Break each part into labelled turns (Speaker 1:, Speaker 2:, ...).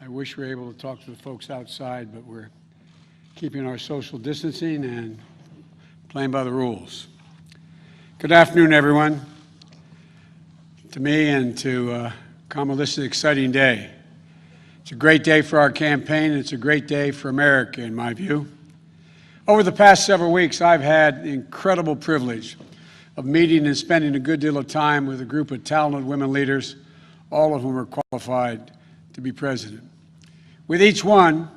Speaker 1: I wish we were able to talk to the folks outside, but we're keeping our social distancing and playing by the rules. Good afternoon, everyone. To me and to Kamala, this is an exciting day. It's a great day for our campaign, and it's a great day for America, in my view. Over the past several weeks, I've had the incredible privilege of meeting and spending a good deal of time with a group of talented women leaders, all of whom are qualified to be president. With each one,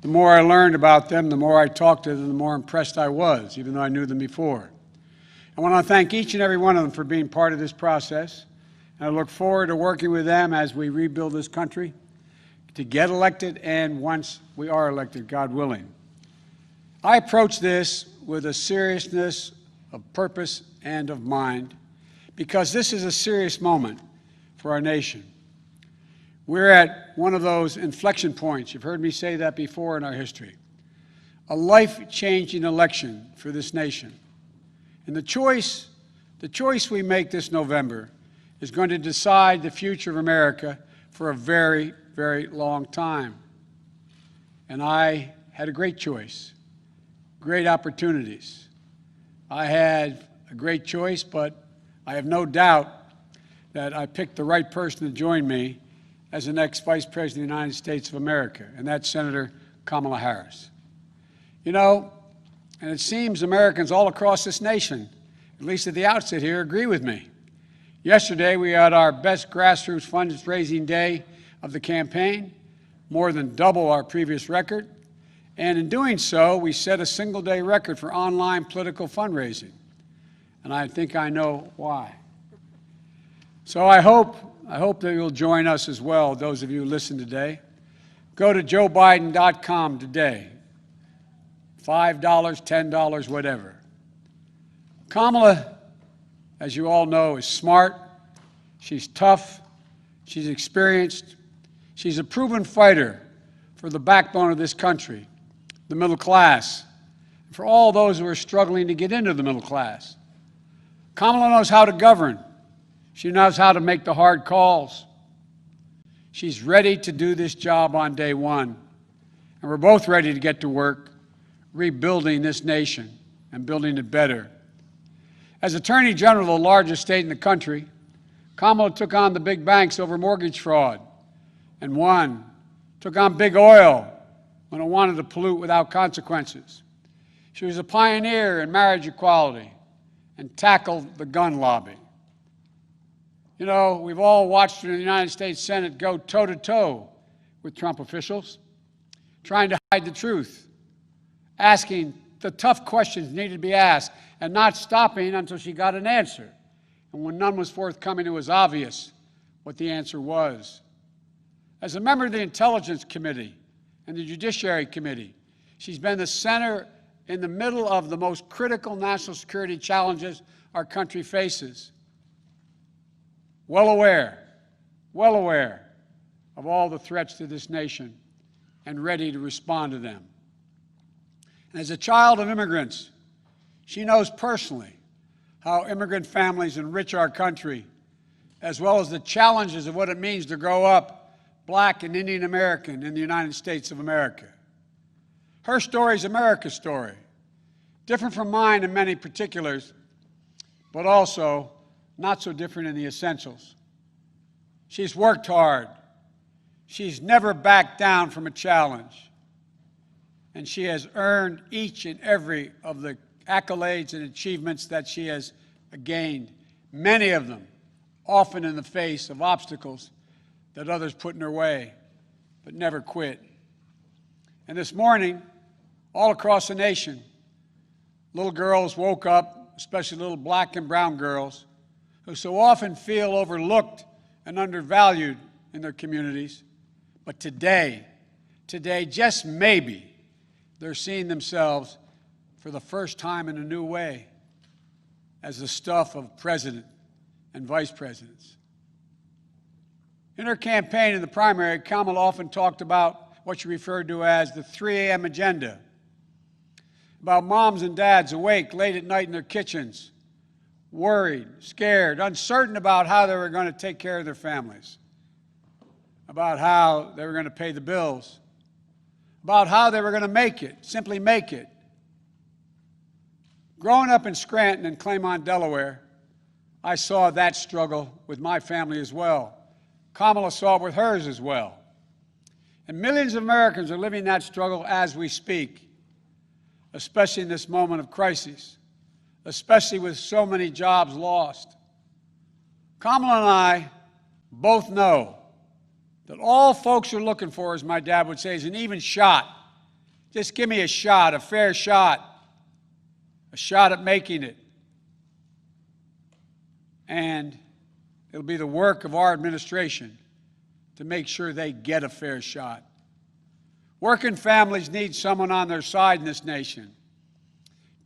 Speaker 1: the more I learned about them, the more I talked to them, the more impressed I was, even though I knew them before. I want to thank each and every one of them for being part of this process, and I look forward to working with them as we rebuild this country to get elected, and once we are elected, God willing. I approach this with a seriousness of purpose and of mind, because this is a serious moment for our nation. We're at one of those inflection points. You've heard me say that before in our history. A life-changing election for this nation. And the choice we make this November is going to decide the future of America for a very, very long time. And I had a great choice, great opportunities. I had a great choice, but I have no doubt that I picked the right person to join me as the next Vice President of the United States of America, and that's Senator Kamala Harris. You know, and it seems Americans all across this nation, at least at the outset here, agree with me. Yesterday, we had our best grassroots fundraising day of the campaign, more than double our previous record, and in doing so, we set a single-day record for online political fundraising, and I think I know why. So I hope that you'll join us as well, those of you who listen today. Go to joebiden.com today. $5, $10, whatever. Kamala, as you all know, is smart. She's tough. She's experienced. She's a proven fighter for the backbone of this country, the middle class, and for all those who are struggling to get into the middle class. Kamala knows how to govern. She knows how to make the hard calls. She's ready to do this job on day one. And we're both ready to get to work rebuilding this nation and building it better. As Attorney General of the largest state in the country, Kamala took on the big banks over mortgage fraud and won. Took on big oil when it wanted to pollute without consequences. She was a pioneer in marriage equality and tackled the gun lobby. You know, we've all watched her in the United States Senate go toe-to-toe with Trump officials, trying to hide the truth, asking the tough questions needed to be asked, and not stopping until she got an answer. And when none was forthcoming, it was obvious what the answer was. As a member of the Intelligence Committee and the Judiciary Committee, she's been the center in the middle of the most critical national security challenges our country faces. Well aware of all the threats to this nation and ready to respond to them. And as a child of immigrants, she knows personally how immigrant families enrich our country, as well as the challenges of what it means to grow up Black and Indian American in the United States of America. Her story is America's story, different from mine in many particulars, but also not so different in the essentials. She's worked hard. She's never backed down from a challenge. And she has earned each and every of the accolades and achievements that she has gained, many of them often in the face of obstacles that others put in her way, but never quit. And this morning, all across the nation, little girls woke up, especially little Black and brown girls, who so often feel overlooked and undervalued in their communities. But today, just maybe, they're seeing themselves for the first time in a new way as the stuff of president and vice presidents. In her campaign in the primary, Kamala often talked about what she referred to as the 3 a.m. agenda, about moms and dads awake late at night in their kitchens, worried, scared, uncertain about how they were going to take care of their families. about how they were going to pay the bills, about how they were going to make it, simply make it. Growing up in Scranton and Claymont, Delaware, I saw that struggle with my family as well. Kamala saw it with hers as well. And millions of Americans are living that struggle as we speak, especially in this moment of crisis, especially with so many jobs lost. Kamala and I both know that all folks are looking for, as my dad would say, is an even shot. Just give me a shot, a fair shot, a shot at making it. And it'll be the work of our administration to make sure they get a fair shot. Working families need someone on their side in this nation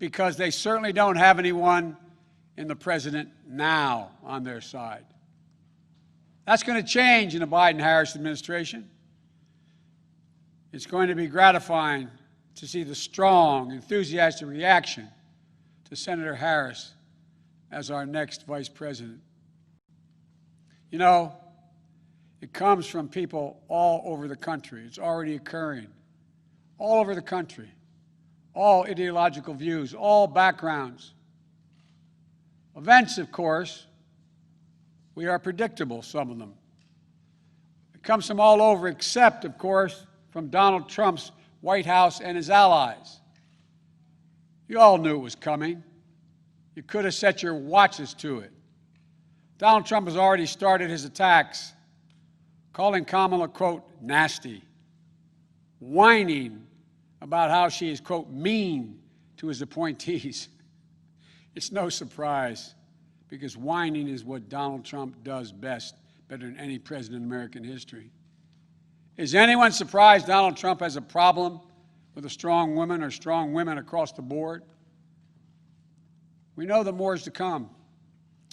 Speaker 1: because they certainly don't have anyone in the president now on their side. That's going to change in the Biden-Harris administration. It's going to be gratifying to see the strong, enthusiastic reaction to Senator Harris as our next vice president. You know, it comes from people all over the country. It's already occurring all over the country, all ideological views, all backgrounds. Events, of course, we are predictable, some of them. It comes from all over except, of course, from Donald Trump's White House and his allies. You all knew it was coming. You could have set your watches to it. Donald Trump has already started his attacks, calling Kamala, quote, nasty, whining about how she is, quote, mean to his appointees. It's no surprise, because whining is what Donald Trump does best, better than any president in American history. Is anyone surprised Donald Trump has a problem with a strong woman or strong women across the board? We know that more is to come.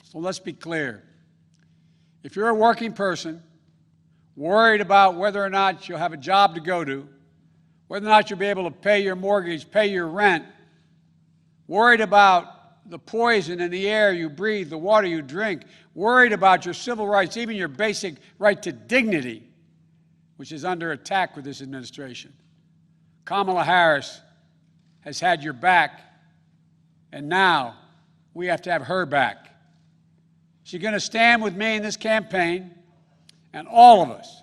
Speaker 1: So let's be clear. If you're a working person, worried about whether or not you'll have a job to go to, whether or not you'll be able to pay your mortgage, pay your rent, worried about the poison in the air you breathe, the water you drink, worried about your civil rights, even your basic right to dignity, which is under attack with this administration, Kamala Harris has had your back, and now we have to have her back. She's going to stand with me in this campaign, and all of us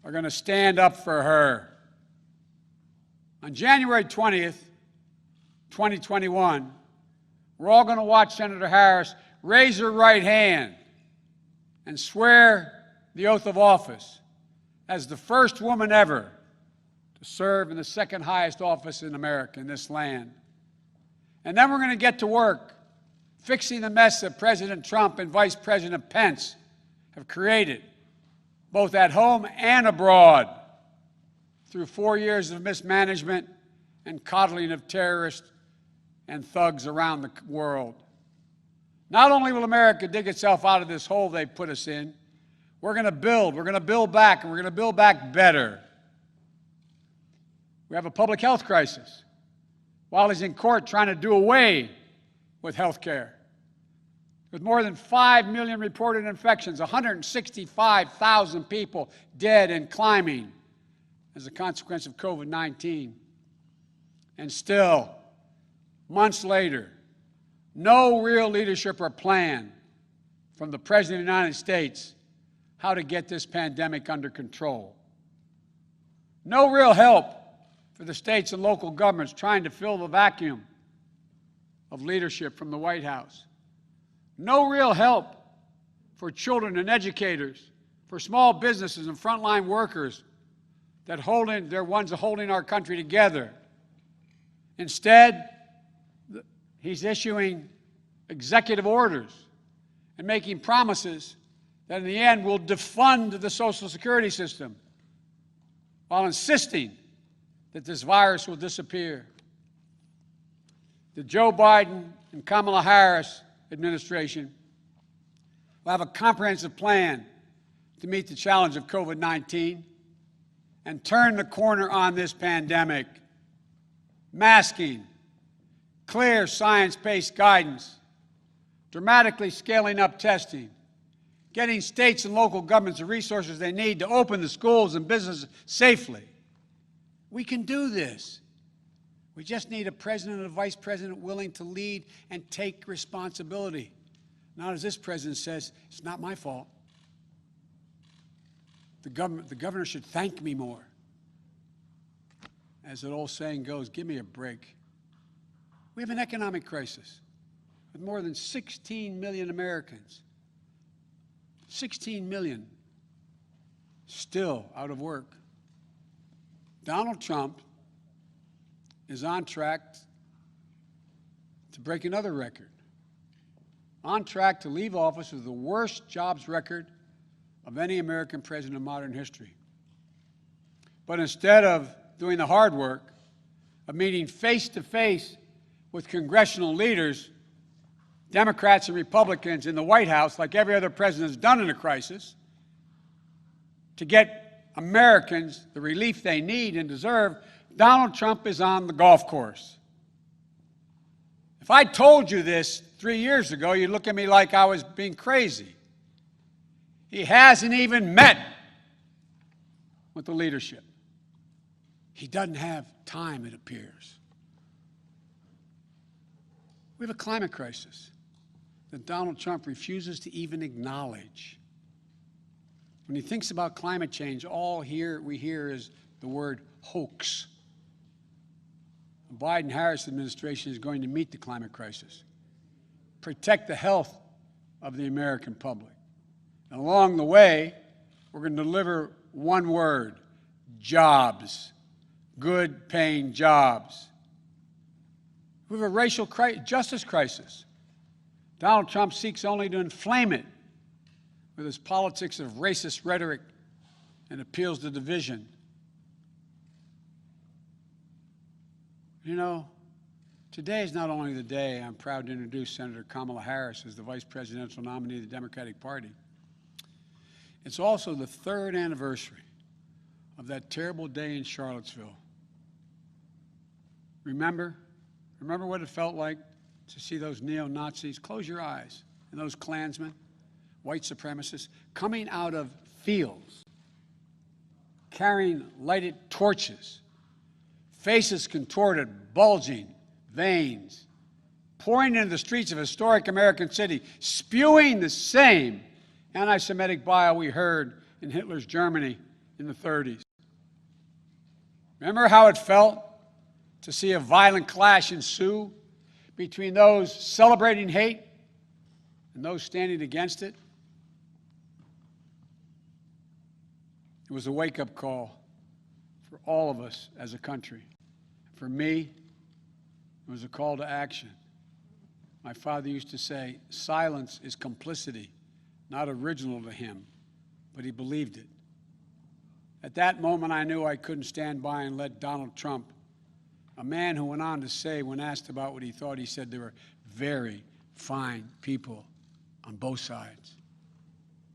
Speaker 1: are going to stand up for her. On January 20th, 2021, we're all going to watch Senator Harris raise her right hand and swear the oath of office as the first woman ever to serve in the second highest office in America, in this land. And then we're going to get to work fixing the mess that President Trump and Vice President Pence have created, both at home and abroad, through 4 years of mismanagement and coddling of terrorists and thugs around the world. Not only will America dig itself out of this hole they put us in, we're going to build back, and we're going to build back better. We have a public health crisis while he's in court trying to do away with health care. With more than 5 million reported infections, 165,000 people dead and climbing as a consequence of COVID-19. And still, months later, no real leadership or plan from the President of the United States how to get this pandemic under control. No real help for the states and local governments trying to fill the vacuum of leadership from the White House. No real help for children and educators, for small businesses and frontline workers they're ones holding our country together. Instead, he's issuing executive orders and making promises that in the end will defund the Social Security system while insisting that this virus will disappear. The Joe Biden and Kamala Harris administration will have a comprehensive plan to meet the challenge of COVID-19 and turn the corner on this pandemic. Masking, clear science-based guidance, dramatically scaling up testing, getting states and local governments the resources they need to open the schools and businesses safely. We can do this. We just need a president and a vice president willing to lead and take responsibility. Not as this president says, it's not my fault. The governor should thank me more. As that old saying goes, give me a break. We have an economic crisis with more than 16 million Americans, 16 million still out of work. Donald Trump is on track to break another record, on track to leave office with the worst jobs record of any American president in modern history. But instead of doing the hard work of meeting face-to-face with congressional leaders, Democrats and Republicans in the White House, like every other president has done in a crisis, to get Americans the relief they need and deserve, Donald Trump is on the golf course. If I told you this 3 years ago, you'd look at me like I was being crazy. He hasn't even met with the leadership. He doesn't have time, it appears. We have a climate crisis that Donald Trump refuses to even acknowledge. When he thinks about climate change, all we hear is the word hoax. The Biden-Harris administration is going to meet the climate crisis, protect the health of the American public. And along the way, we're going to deliver one word: jobs, good paying jobs. We have a racial justice crisis. Donald Trump seeks only to inflame it with his politics of racist rhetoric and appeals to division. You know, today is not only the day I'm proud to introduce Senator Kamala Harris as the vice presidential nominee of the Democratic Party. It's also the 3rd anniversary of that terrible day in Charlottesville. Remember what it felt like to see those neo-Nazis? Close your eyes. And those Klansmen, white supremacists, coming out of fields, carrying lighted torches, faces contorted, bulging, veins, pouring into the streets of historic American city, spewing the same anti-Semitic bile we heard in Hitler's Germany in the 30s. Remember how it felt to see a violent clash ensue between those celebrating hate and those standing against it? It was a wake-up call for all of us as a country. For me, it was a call to action. My father used to say, silence is complicity, not original to him, but he believed it. At that moment, I knew I couldn't stand by and let Donald Trump, a man who went on to say, when asked about what he thought, he said there were very fine people on both sides.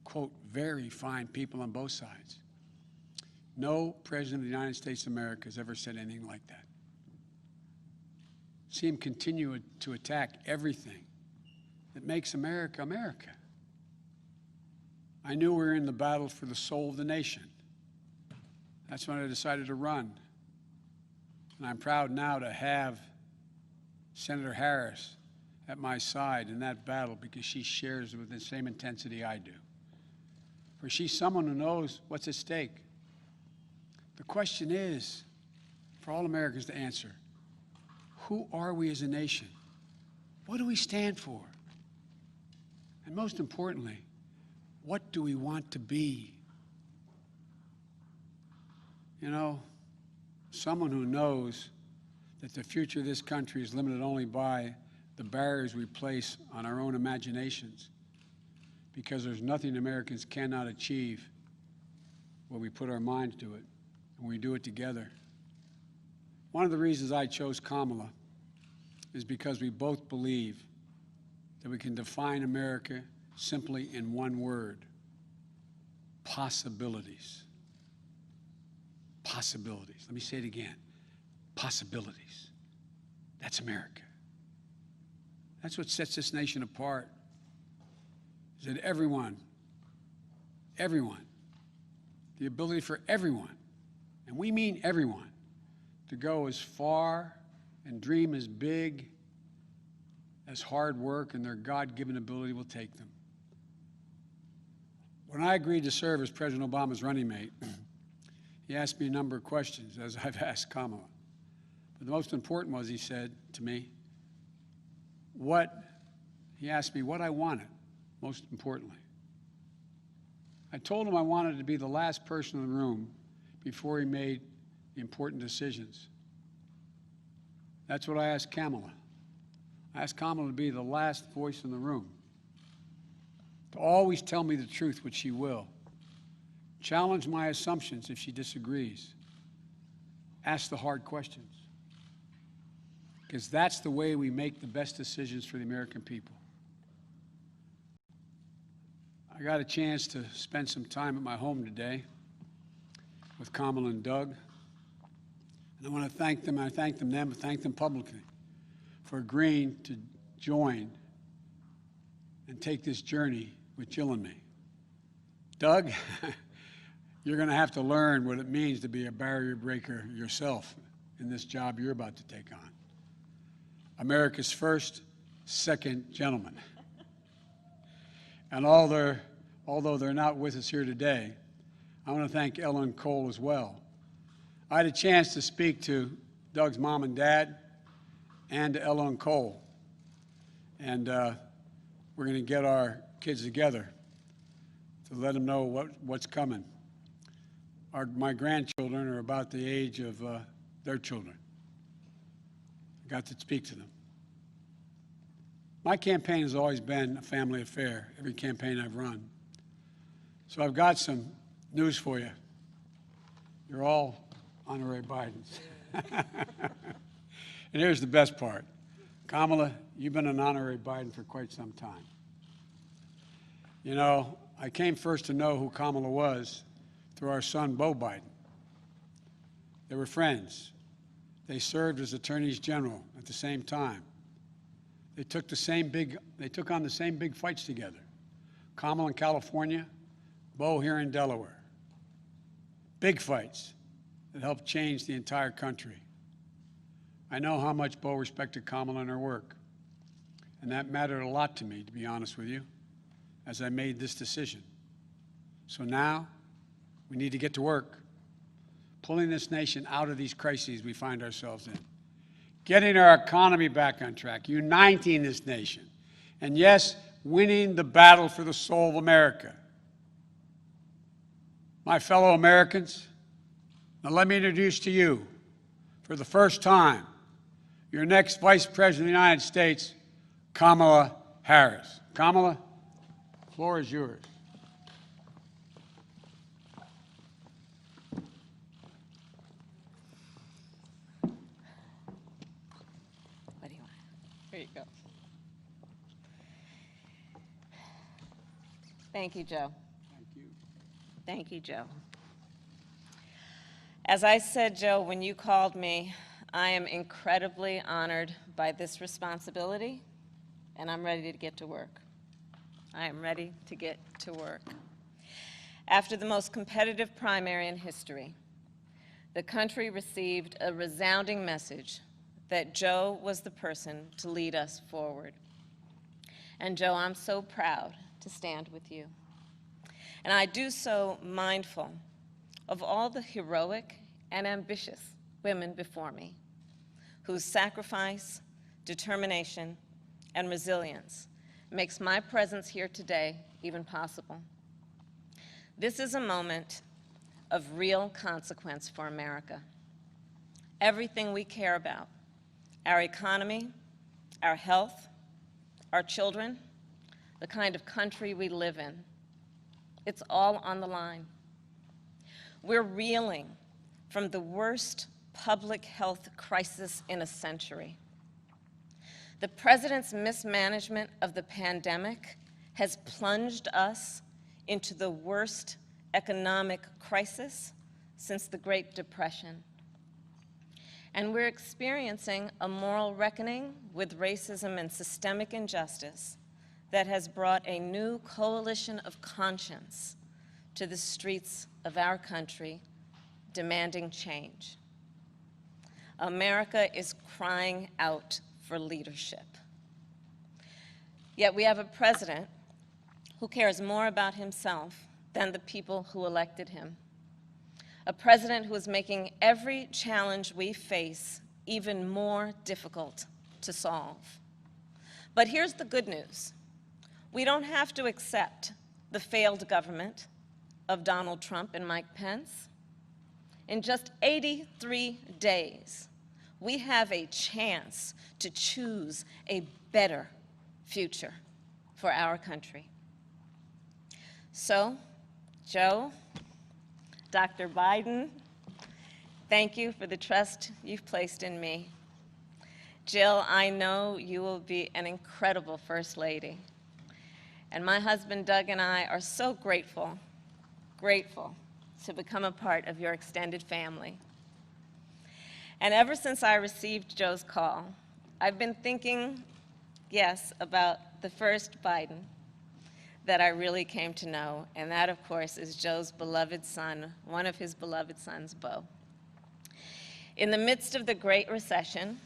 Speaker 1: Quote, very fine people on both sides. No president of the United States of America has ever said anything like that. See him continue to attack everything that makes America, America. I knew we were in the battle for the soul of the nation. That's when I decided to run. And I'm proud now to have Senator Harris at my side in that battle because she shares it with the same intensity I do. For she's someone who knows what's at stake. The question is, for all Americans to answer, who are we as a nation? What do we stand for? And most importantly, what do we want to be? You know, someone who knows that the future of this country is limited only by the barriers we place on our own imaginations, because there's nothing Americans cannot achieve when we put our minds to it, and we do it together. One of the reasons I chose Kamala is because we both believe that we can define America simply in one word: possibilities. Possibilities. Let me say it again. Possibilities. That's America. That's what sets this nation apart, is that everyone everyone, the ability for everyone, and we mean everyone, to go as far and dream as big as hard work and their God-given ability will take them. When I agreed to serve as President Obama's running mate, he asked me a number of questions, as I've asked Kamala. But the most important was, he said to me, he asked me what I wanted, most importantly. I told him I wanted to be the last person in the room before he made the important decisions. That's what I asked Kamala. I asked Kamala to be the last voice in the room, to always tell me the truth, which she will. Challenge my assumptions if she disagrees. Ask the hard questions. Because that's the way we make the best decisions for the American people. I got a chance to spend some time at my home today with Kamala and Doug. And I want to thank them, I thank them publicly for agreeing to join and take this journey with Jill and me. Doug, you're going to have to learn what it means to be a barrier breaker yourself in this job you're about to take on. America's first, second gentleman. And although they're not with us here today, I want to thank Ella and Cole as well. I had a chance to speak to Doug's mom and dad and to Ella and Cole. And we're going to get our kids together to let them know what's coming. My grandchildren are about the age of their children. I got to speak to them. My campaign has always been a family affair, every campaign I've run. So I've got some news for you. You're all honorary Bidens. And here's the best part. Kamala, you've been an honorary Biden for quite some time. You know, I came first to know who Kamala was through our son, Beau Biden. They were friends. They served as attorneys general at the same time. They took on the same big fights together. Kamala in California, Beau here in Delaware. Big fights that helped change the entire country. I know how much Beau respected Kamala and her work, and that mattered a lot to me, to be honest with you, as I made this decision. So now, we need to get to work, pulling this nation out of these crises we find ourselves in, getting our economy back on track, uniting this nation, and yes, winning the battle for the soul of America. My fellow Americans, now let me introduce to you, for the first time, your next Vice President of the United States, Kamala Harris. Kamala, the floor is yours.
Speaker 2: What do you want? Here you go. Thank you, Joe.
Speaker 1: Thank you.
Speaker 2: Thank you, Joe. As I said, Joe, when you called me, I am incredibly honored by this responsibility, and I'm ready to get to work. I am ready to get to work. After the most competitive primary in history, the country received a resounding message that Joe was the person to lead us forward. And Joe, I'm so proud to stand with you. And I do so mindful of all the heroic and ambitious women before me, whose sacrifice, determination, and resilience makes my presence here today even possible. This is a moment of real consequence for America. Everything we care about, our economy, our health, our children, the kind of country we live in, it's all on the line. We're reeling from the worst public health crisis in a century. The president's mismanagement of the pandemic has plunged us into the worst economic crisis since the Great Depression. And we're experiencing a moral reckoning with racism and systemic injustice that has brought a new coalition of conscience to the streets of our country demanding change. America is crying out for leadership. Yet we have a president who cares more about himself than the people who elected him. A president who is making every challenge we face even more difficult to solve. But here's the good news. We don't have to accept the failed government of Donald Trump and Mike Pence. In just 83 days, we have a chance to choose a better future for our country. So, Joe, Dr. Biden, thank you for the trust you've placed in me. Jill, I know you will be an incredible First Lady. And my husband Doug and I are so grateful to become a part of your extended family. And ever since I received Joe's call, I've been thinking, yes, about the first Biden that I really came to know, and that, of course, is Joe's beloved son, one of his beloved sons, Bo. In the midst of the Great Recession,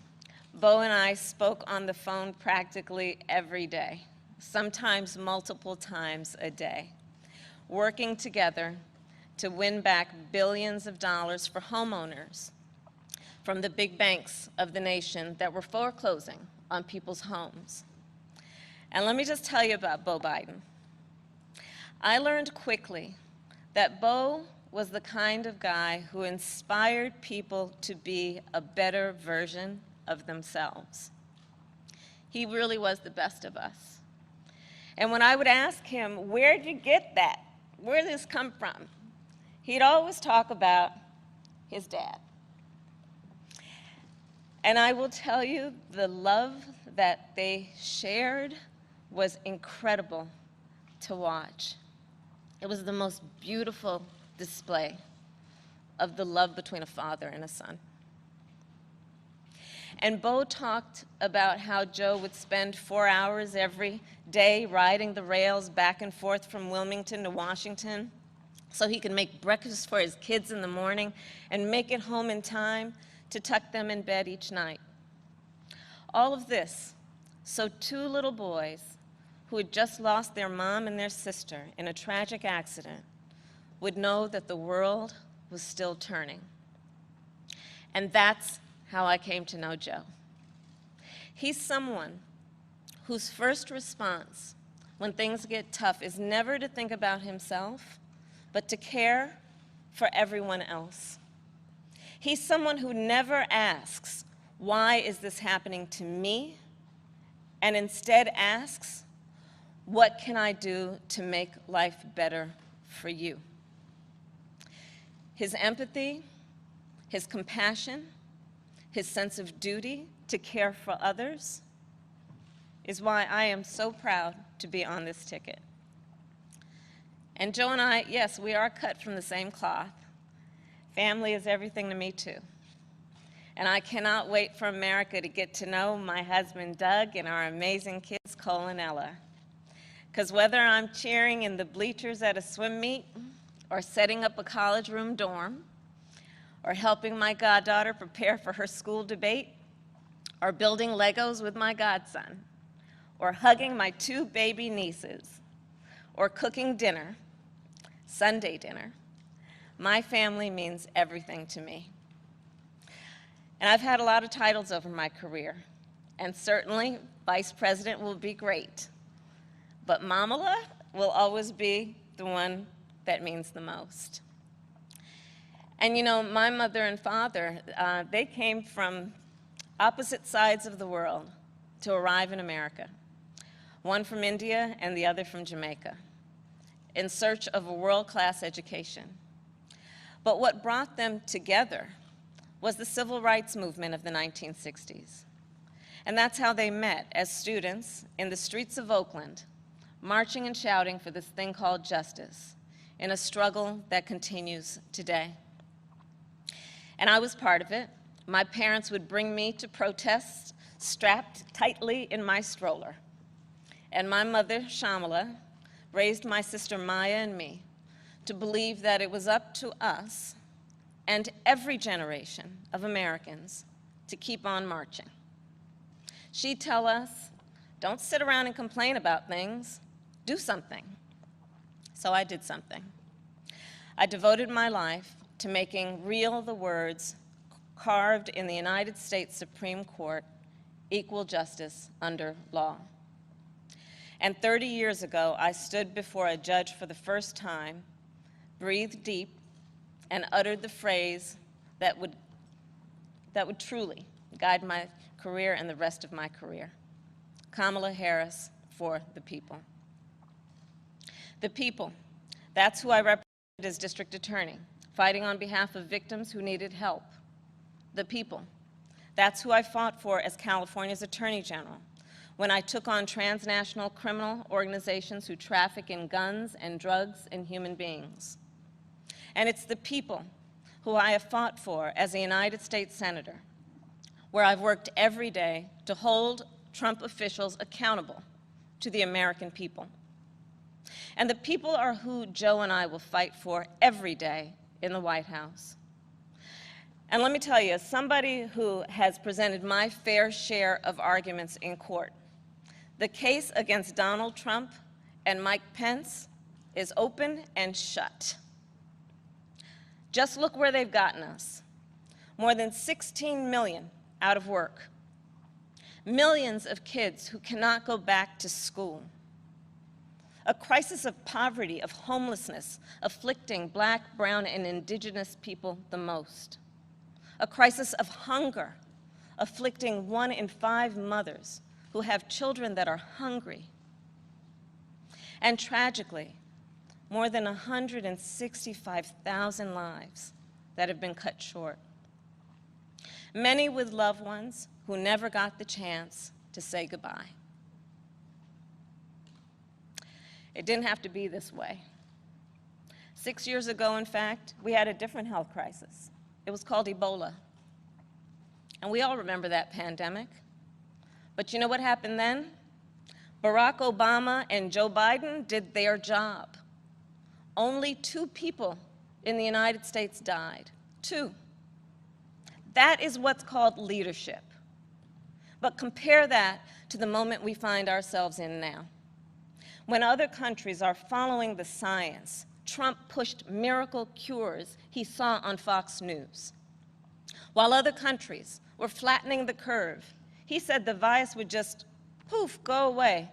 Speaker 2: Bo and I spoke on the phone practically every day, sometimes multiple times a day, working together to win back billions of dollars for homeowners from the big banks of the nation that were foreclosing on people's homes. And let me just tell you about Bo Biden. I learned quickly that Bo was the kind of guy who inspired people to be a better version of themselves. He really was the best of us. And when I would ask him, where'd you get that? Where did this come from? He'd always talk about his dad. And I will tell you, the love that they shared was incredible to watch. It was the most beautiful display of the love between a father and a son. And Bo talked about how Joe would spend 4 hours every day riding the rails back and forth from Wilmington to Washington so he could make breakfast for his kids in the morning and make it home in time to tuck them in bed each night. All of this so 2 little boys who had just lost their mom and their sister in a tragic accident would know that the world was still turning. And that's how I came to know Joe. He's someone whose first response when things get tough is never to think about himself, but to care for everyone else. He's someone who never asks, why is this happening to me? And instead asks, what can I do to make life better for you? His empathy, his compassion, his sense of duty to care for others is why I am so proud to be on this ticket. And Joe and I, yes, we are cut from the same cloth. Family is everything to me, too. And I cannot wait for America to get to know my husband, Doug, and our amazing kids, Cole and Ella. Because whether I'm cheering in the bleachers at a swim meet, or setting up a college room dorm, or helping my goddaughter prepare for her school debate, or building Legos with my godson, or hugging my 2 baby nieces, or cooking dinner, Sunday dinner, my family means everything to me. And I've had a lot of titles over my career, and certainly vice president will be great. But Mamala will always be the one that means the most. And you know, my mother and father, they came from opposite sides of the world to arrive in America. One from India and the other from Jamaica, in search of a world-class education. But what brought them together was the civil rights movement of the 1960s. And that's how they met, as students in the streets of Oakland, marching and shouting for this thing called justice, in a struggle that continues today. And I was part of it. My parents would bring me to protests strapped tightly in my stroller. And my mother, Shamala, raised my sister Maya and me to believe that it was up to us and every generation of Americans to keep on marching. She'd tell us, don't sit around and complain about things, do something. So I did something. I devoted my life to making real the words carved in the United States Supreme Court, equal justice under law. And 30 years ago, I stood before a judge for the first time, breathed deep, and uttered the phrase that would truly guide my career and the rest of my career. Kamala Harris for the people. The people, that's who I represented as district attorney, fighting on behalf of victims who needed help. The people, that's who I fought for as California's Attorney General, when I took on transnational criminal organizations who traffic in guns and drugs and human beings. And it's the people who I have fought for as a United States Senator, where I've worked every day to hold Trump officials accountable to the American people. And the people are who Joe and I will fight for every day in the White House. And let me tell you, as somebody who has presented my fair share of arguments in court, the case against Donald Trump and Mike Pence is open and shut. Just look where they've gotten us. More than 16 million out of work. Millions of kids who cannot go back to school. A crisis of poverty, of homelessness, afflicting Black, brown, and indigenous people the most. A crisis of hunger, afflicting 1 in 5 mothers who have children that are hungry. And tragically, more than 165,000 lives that have been cut short. Many with loved ones who never got the chance to say goodbye. It didn't have to be this way. 6 years ago, in fact, we had a different health crisis. It was called Ebola. And we all remember that pandemic. But you know what happened then? Barack Obama and Joe Biden did their job. Only 2 people in the United States died. 2. That is what's called leadership. But compare that to the moment we find ourselves in now. When other countries are following the science, Trump pushed miracle cures he saw on Fox News. While other countries were flattening the curve, he said the virus would just, poof, go away.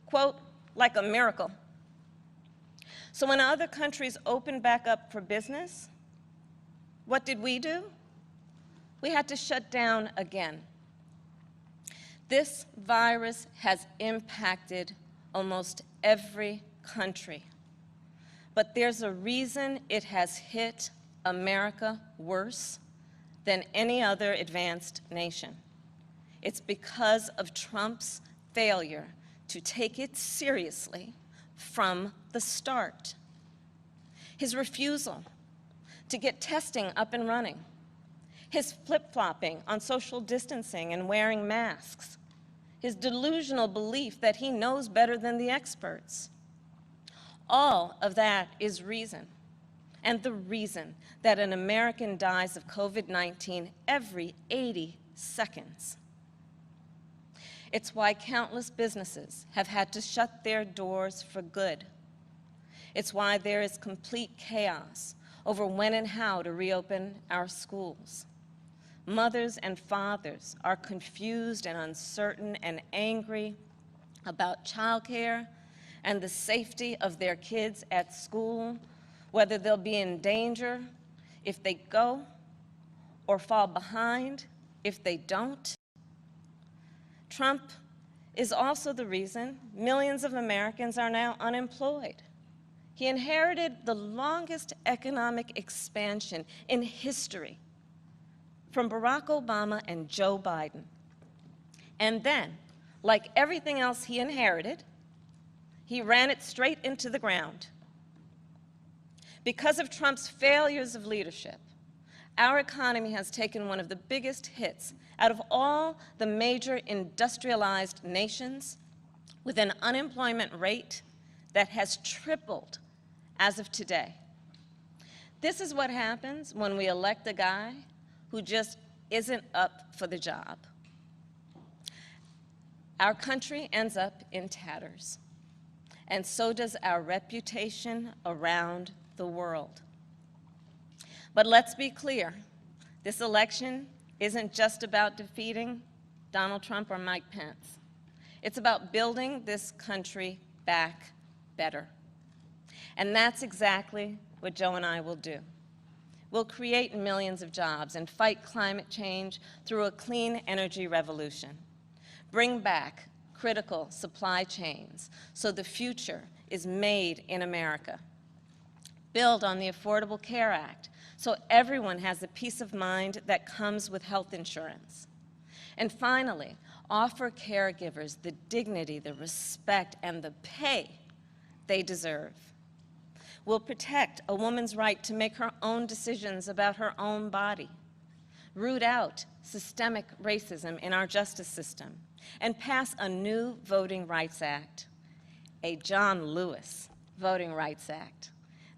Speaker 2: Quote, like a miracle. So when other countries opened back up for business, what did we do? We had to shut down again. This virus has impacted almost every country. But there's a reason it has hit America worse than any other advanced nation. It's because of Trump's failure to take it seriously from the start. His refusal to get testing up and running. His flip-flopping on social distancing and wearing masks. His delusional belief that he knows better than the experts. All of that is reason, and the reason that an American dies of COVID-19 every 80 seconds. It's why countless businesses have had to shut their doors for good. It's why there is complete chaos over when and how to reopen our schools. Mothers and fathers are confused and uncertain and angry about childcare and the safety of their kids at school, whether they'll be in danger if they go or fall behind if they don't. Trump is also the reason millions of Americans are now unemployed. He inherited the longest economic expansion in history from Barack Obama and Joe Biden. And then, like everything else he inherited, he ran it straight into the ground. Because of Trump's failures of leadership, our economy has taken one of the biggest hits out of all the major industrialized nations, with an unemployment rate that has tripled as of today. This is what happens when we elect a guy who just isn't up for the job. Our country ends up in tatters, and so does our reputation around the world. But let's be clear, this election isn't just about defeating Donald Trump or Mike Pence. It's about building this country back better. And that's exactly what Joe and I will do. We'll create millions of jobs and fight climate change through a clean energy revolution. Bring back critical supply chains so the future is made in America. Build on the Affordable Care Act so everyone has the peace of mind that comes with health insurance. And finally, offer caregivers the dignity, the respect, and the pay they deserve. We'll protect a woman's right to make her own decisions about her own body, root out systemic racism in our justice system, and pass a new Voting Rights Act, a John Lewis Voting Rights Act,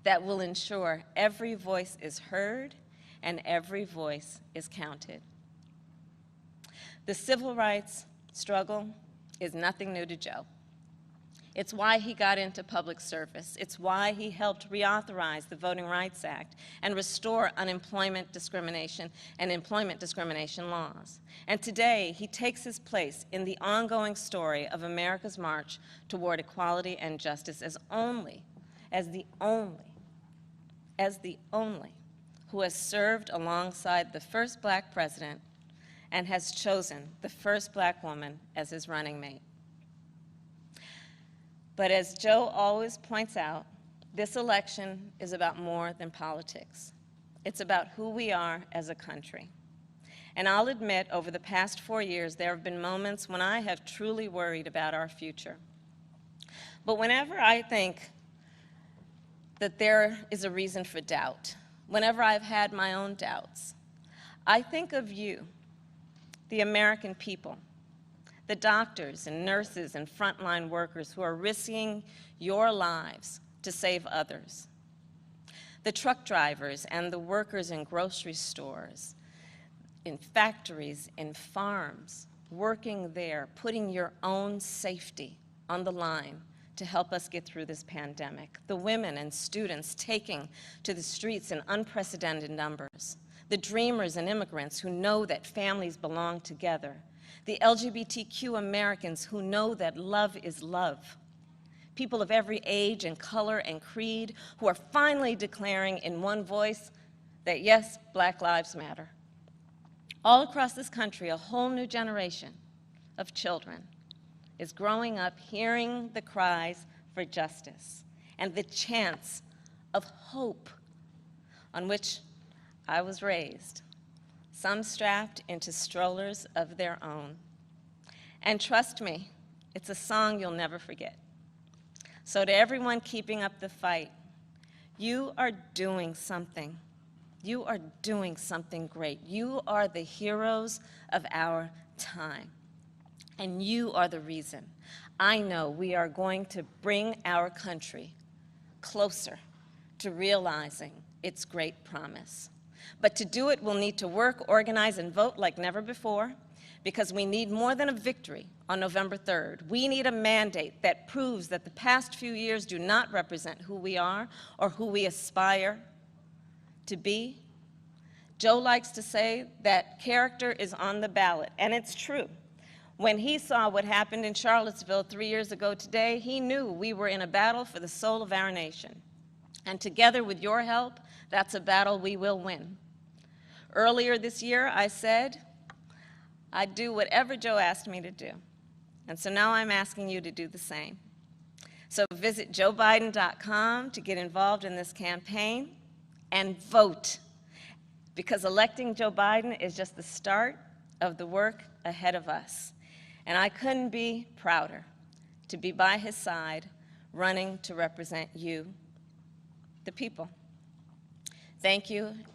Speaker 2: that will ensure every voice is heard and every voice is counted. The civil rights struggle is nothing new to Joe. It's why he got into public service. It's why he helped reauthorize the Voting Rights Act and restore unemployment discrimination and employment discrimination laws. And today, he takes his place in the ongoing story of America's march toward equality and justice as the only who has served alongside the first black president and has chosen the first black woman as his running mate. But as Joe always points out, this election is about more than politics. It's about who we are as a country. And I'll admit, over the past 4 years, there have been moments when I have truly worried about our future. But whenever I think that there is a reason for doubt, whenever I've had my own doubts, I think of you, the American people, the doctors and nurses and frontline workers who are risking your lives to save others, the truck drivers and the workers in grocery stores, in factories, in farms, working there, putting your own safety on the line to help us get through this pandemic, the women and students taking to the streets in unprecedented numbers, the dreamers and immigrants who know that families belong together, the LGBTQ Americans who know that love is love, people of every age and color and creed who are finally declaring in one voice that yes, Black Lives Matter. All across this country, a whole new generation of children is growing up hearing the cries for justice and the chants of hope on which I was raised, some strapped into strollers of their own. And trust me, it's a song you'll never forget. So to everyone keeping up the fight, you are doing something. You are doing something great. You are the heroes of our time. And you are the reason I know we are going to bring our country closer to realizing its great promise. But to do it, we'll need to work, organize, and vote like never before, because we need more than a victory on November 3rd. We need a mandate that proves that the past few years do not represent who we are or who we aspire to be. Joe likes to say that character is on the ballot, and it's true. When he saw what happened in Charlottesville 3 years ago today, he knew we were in a battle for the soul of our nation. And together with your help, that's a battle we will win. Earlier this year, I said I'd do whatever Joe asked me to do. And so now I'm asking you to do the same. So visit joebiden.com to get involved in this campaign and vote, because electing Joe Biden is just the start of the work ahead of us. And I couldn't be prouder to be by his side, running to represent you, the people. Thank you,